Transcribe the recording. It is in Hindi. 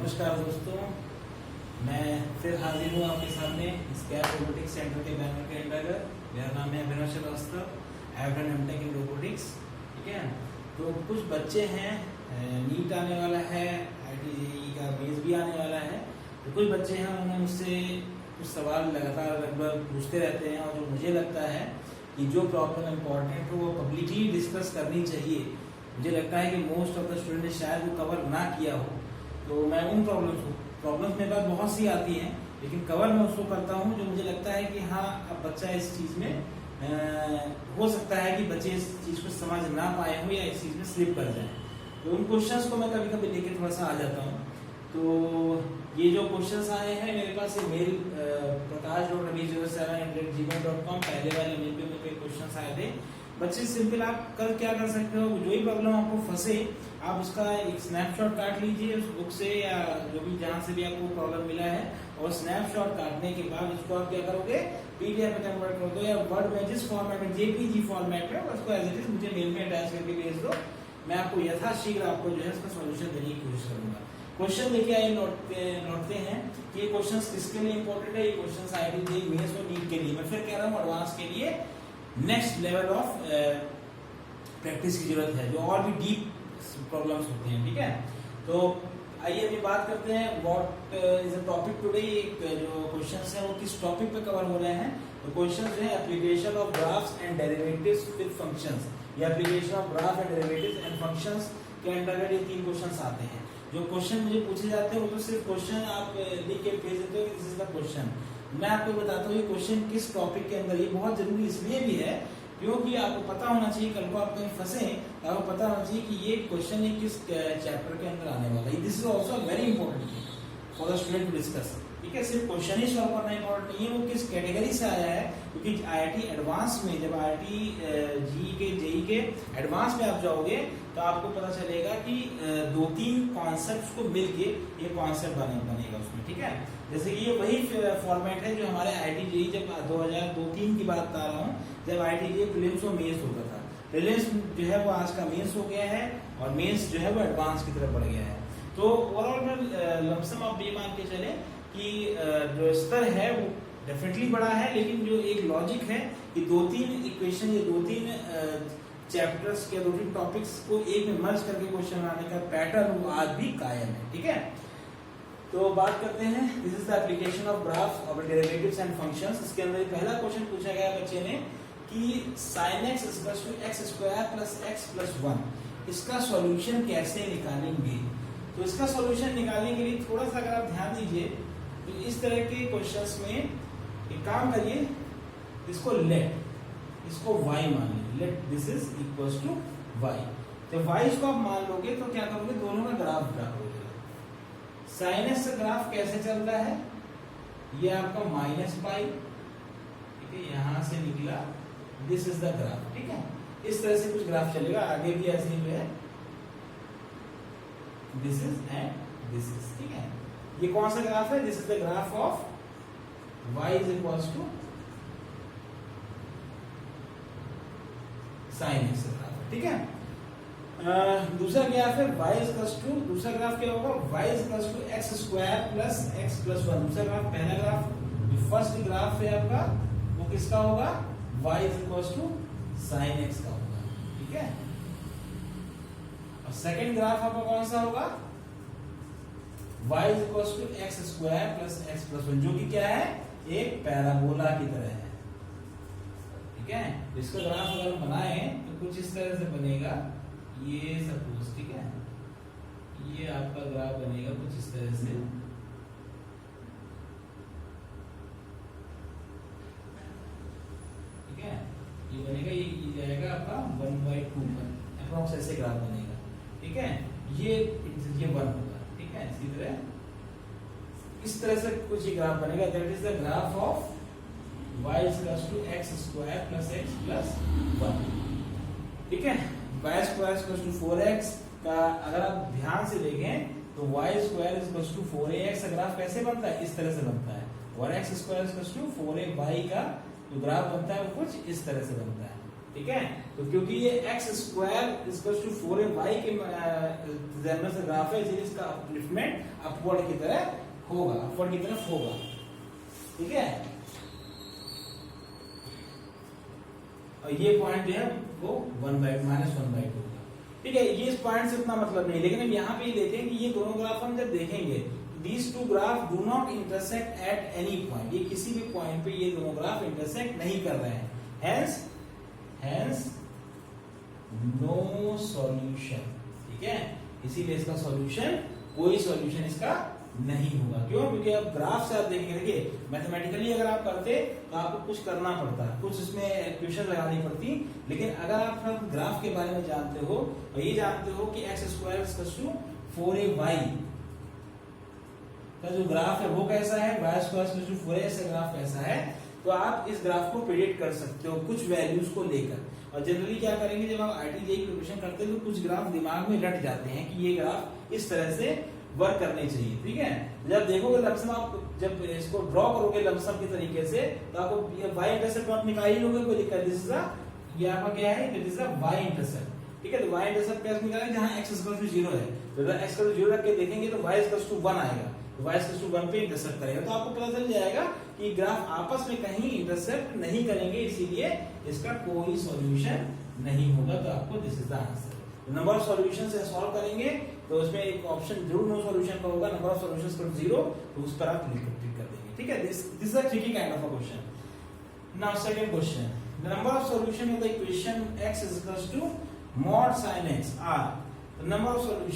नमस्कार दोस्तों, मैं फिर हाजिर हूँ आपके सामने स्कैप रोबोटिक्स सेंटर के बैनर के अंतर्गत। मेरा नाम है Abhinav Shrivastava, I have done MTech in robotics. ठीक है, तो कुछ बच्चे हैं, नीट आने वाला है, IIT का बेस भी आने वाला है, तो कुछ बच्चे हैं उन्होंने मुझसे कुछ सवाल लगातार लगभग पूछते रहते हैं, और जो मुझे लगता है कि जो प्रॉब्लम इम्पोर्टेंट हो वो पब्लिकली डिस्कस करनी चाहिए। मुझे लगता है कि मोस्ट ऑफ द स्टूडेंट ने शायद वो कवर ना किया हो, तो मैं उन प्रॉब्लम्स मेरे पास बहुत सी आती हैं, लेकिन कवर मैं उसको करता हूँ जो मुझे लगता है कि हाँ अब बच्चा इस चीज़ में हो सकता है कि बच्चे इस चीज़ को समझ ना पाए हो या इस चीज़ में स्लिप कर जाए। तो उन क्वेश्चंस को मैं कभी कभी लेके थोड़ा सा आ जाता हूँ। तो ये जो क्वेश्चंस आए हैं मेरे पास, ये मेल prakash.ravi07@gmail.com पहले वाले मेल पे मेरे क्वेश्चंस आए थे। बच्चे सिंपल आप क्या कर सकते हो, जो ही प्रॉब्लम आपको फंसे आप उसका एक स्नैपशॉट काट लीजिए उस बुक से या जो भी जहाँ से भी आपको प्रॉब्लम मिला है, और स्नैपशॉट काटने के बाद उसको आप क्या करोगे, PDF में कन्वर्ट कर दो या वर्ड में जिस फॉर्मेट में, JPG फॉर्मेट में, उसको एज इट इज मुझे मेल में अटैच करके भेज दो। मैं आपको यथाशीघ्र आपको जो है इसका सोल्यूशन देने की कोशिश करूंगा। क्वेश्चन देखिए आइए नोटते हैं कि ये क्वेश्चंस किसके लिए इंपॉर्टेंट है। ये क्वेश्चंस IIT मेंस और नीट के लिए, मैं फिर कह रहा हूँ एडवांस के लिए नेक्स्ट लेवल ऑफ प्रैक्टिस की जरूरत है, जो और भी डीप प्रॉब्लम्स होते हैं। ठीक है, तो आइए अभी बात करते हैं what is the topic today. जो क्वेश्चंस हैं वो किस टॉपिक पे कवर हो रहे हैं। तो क्वेश्चंस जो है application of graphs and derivatives with functions, या application of graph and derivatives and functions के अंतर्गत ये 3 क्वेश्चंस आते हैं। जो क्वेश्चन मुझे पूछे जाते हैं वो तो सिर्फ क्वेश्चन आप लिख के भेज देते हो, दिस इज द क्वेश्चन। मैं आपको बताता हूँ ये क्वेश्चन किस टॉपिक के अंदर, ये बहुत जरूरी इसलिए भी है क्योंकि आपको पता होना चाहिए, कल को आप कहीं फंसे तो आपको पता होना चाहिए कि ये क्वेश्चन ये किस चैप्टर के अंदर आने वाला है। This is also very important for the student to discuss. ठीक है, सिर्फ क्वेश्चन ही सॉल्व करना इंपॉर्टेंट नहीं है, वो किस कैटेगरी से आया है। क्योंकि IIT एडवांस में, जब IIT JEE के एडवांस में आप जाओगे तो आपको पता चलेगा कि 2-3 कॉन्सेप्ट्स को मिलके ये कॉन्सेप्ट बनेगा उसमें। ठीक है, जैसे कि ये वही फॉर्मेट है जो हमारे IIT JEE जब 2002-3 की बात बता रहा हूँ, जब IIT JEE प्रीलिम्स और मेंस होता था। प्रीलिम्स जो है वो आज का मेंस हो गया है, और मेंस जो है वो एडवांस की तरफ बढ़ गया है। तो ओवरऑल में लमसम आप ये मान के चले कि जो स्तर है वो डेफिनेटली बड़ा है, लेकिन जो एक लॉजिक है कि 2-3 इक्वेशन या 2-3 चैप्टर्स के 2-3 टॉपिक्स को एक में मर्ज करके क्वेश्चन आने का पैटर्न वो आज भी कायम है। ठीक है, तो बात करते हैं, this is the application of graphs of derivatives and functions. इसके अंदर पहला क्वेश्चन पूछा गया बच्चे ने कि sin x = x² + x + 1, इसका सॉल्यूशन कैसे निकालेंगे। तो इसका सॉल्यूशन निकालने के लिए थोड़ा सा अगर आप ध्यान दीजिए तो इस तरह के क्वेश्चंस में एक काम करिए, इसको इसको y मान लीजिए, let this is equals to y। तो y इसको आप मान लोगे तो क्या करोगे, दोनों का ग्राफ ड्रा करोगे। sin x का ग्राफ कैसे चल रहा है, ये आपका -π, ठीक है, यहां से निकला, दिस इज द ग्राफ। ठीक है, इस तरह से कुछ ग्राफ चलेगा, आगे भी ऐसे ही जो है this is and this is. ठीक है, ये कौन सा ग्राफ है, this is the graph of y is equals to sin x graph. ठीक है, दूसरा ग्राफ है दूसरा ग्राफ क्या होगा, y = x² + x + 1। दूसरा ग्राफ, पहला ग्राफ जो फर्स्ट ग्राफ है आपका वो किसका होगा, y = sin x का होगा। ठीक है, और सेकंड ग्राफ आपका कौन सा होगा, y = x² + x + 1, जो कि क्या है, एक पैराबोला की तरह है। ठीक है, इसका ग्राफ अगर बनाए तो कुछ इस तरह से बनेगा, ये सपोज। ठीक है, ये आपका ग्राफ बनेगा कुछ इस तरह से। ठीक है, ये बनेगा, ये जाएगा आपका 1/2 पर अप्रॉक्स, ऐसे ग्राफ बनेगा। ठीक है, ये 1 होगा। ठीक है, इसी तरह इस तरह से कुछ ही ग्राफ बनेगा, that is the graph of y = x² + x + 1। ठीक है, y² = 4x का अगर आप ध्यान से देखें तो y² = 4ax का ग्राफ कैसे बनता है, इस तरह से बनता है, और x² = 4ay का जो ग्राफ बनता है वो कुछ इस तरह से बनता है। ठीक है, तो क्योंकि ये x square equal to 4ay के जनरल से ग्राफ है, इसलिए इसका अपलिफ्टमेंट अपवर्ड की तरह होगा, अपवर्ड की तरफ होगा। ठीक है, और ये पॉइंट जो है वो 1/-1/2 होगा। ठीक है, ये इस पॉइंट से उतना मतलब नहीं, लेकिन हम यहाँ पे ही देखें कि ये दोनों ग्राफ हम जब देखेंगे, these two graph do not intersect at any point, ये किसी भी पॉइंट पे ये दोनों ग्राफ इंटरसेक्ट नहीं कर रहे हैं, hence no solution। ठीक है, इसीलिए इसका सॉल्यूशन, कोई सॉल्यूशन इसका नहीं होगा। क्यों? क्योंकि अब ग्राफ से आप देखेंगे, देखिए मैथमेटिकली अगर आप करते तो आपको कुछ करना पड़ता, कुछ इसमें इक्वेशन लगानी पड़ती, लेकिन अगर आप ग्राफ के बारे में जानते हो और ये जानते हो कि x square equal to 4ay का जो ग्राफ है वो कैसा है, y square equal to 4a से ग्राफ कैसा है, तो आप इस ग्राफ को प्रेडिक्ट कर सकते हो कुछ वैल्यूज को लेकर। और जनरली क्या करेंगे, जब आप IIT JEE प्रिपरेशन करते हैं तो कुछ ग्राफ दिमाग में रट जाते हैं कि ये ग्राफ इस तरह से वर्क करने चाहिए। ठीक है, जब देखोगे लमसम, आप जब इसको ड्रॉ करोगे लमसम के तरीके से, तो आपको ये y इंटरसेप्ट आप निकाल ही लोगे, कोई दिक्कत, दिस इज ये आपका क्या है, दिस इज y इंटरसेप्ट। ठीक है, तो y इंटरसेप्ट कैसे निकालेंगे, जहां x इक्वल टू 0 है, तो अगर x इक्वल टू 0 रख के देखेंगे तो y इक्वल टू 1 आएगा, तो y इक्वल टू 1 पे इंटरसेप्ट करेगा, तो आपको पता चल जाएगा कि ग्राफ आपस में कहीं इंटरसेप्ट नहीं करेंगे, इसीलिए इसका कोई सॉल्यूशन नहीं होगा। तो आपको this is the answer. Number of solution से सॉल्व करेंगे तो उसमें एक ऑप्शन जरूर नो सॉल्यूशन का होगा, नंबर ऑफ सॉल्यूशंस पर 0, तो उस पर आप क्लिक कर देंगे। ठीक है, this is a tricky kind of a question. Now second question, the number of solution of the equation x is equal to mod sin x are, the number of solutions